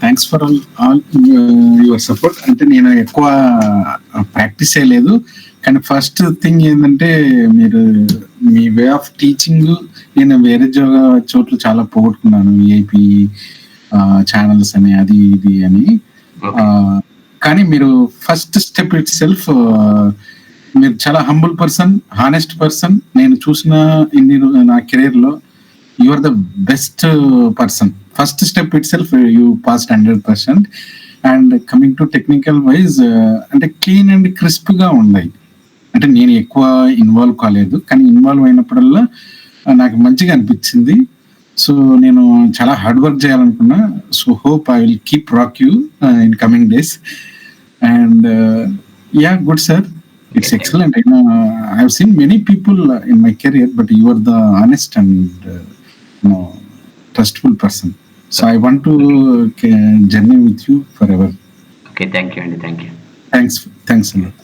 Thanks for all your support. అంటే నేను ఎక్కువ ప్రాక్టీస్ చేయలేదు, కానీ ఫస్ట్ థింగ్ ఏంటంటే మీరు మీ వే ఆఫ్ టీచింగ్ నేను వేరే చోట్ల చాలా పోగొట్టుకున్నాను. విఐపి ఛానల్స్ అని అది ఇది అని. కానీ మీరు ఫస్ట్ స్టెప్ ఇట్ సెల్ఫ్, మీరు చాలా హంబుల్ పర్సన్, హానెస్ట్ పర్సన్. నేను చూసిన నా కెరీర్ లో you are the best person. First step itself you passed 100%. And coming to technical wise, అంటే క్లీన్ అండ్ క్రిస్ప్ గా ఉన్నాయి. అంటే నేను ఎక్కువ ఇన్వాల్వ్ కాలేదు, కానీ ఇన్వాల్వ్ అయినప్పుడల్లా నాకు మంచిగా అనిపించింది. సో నేను చాలా హార్డ్ వర్క్ చేయాలనుకున్నా. So hope I will keep rock you in coming days. And yeah, good sir, it's excellent. I have seen many people in my career, but you are the honest and trustful person. So I want to journey with you forever. Okay, thank you, Andy. Thank you. Thanks a lot.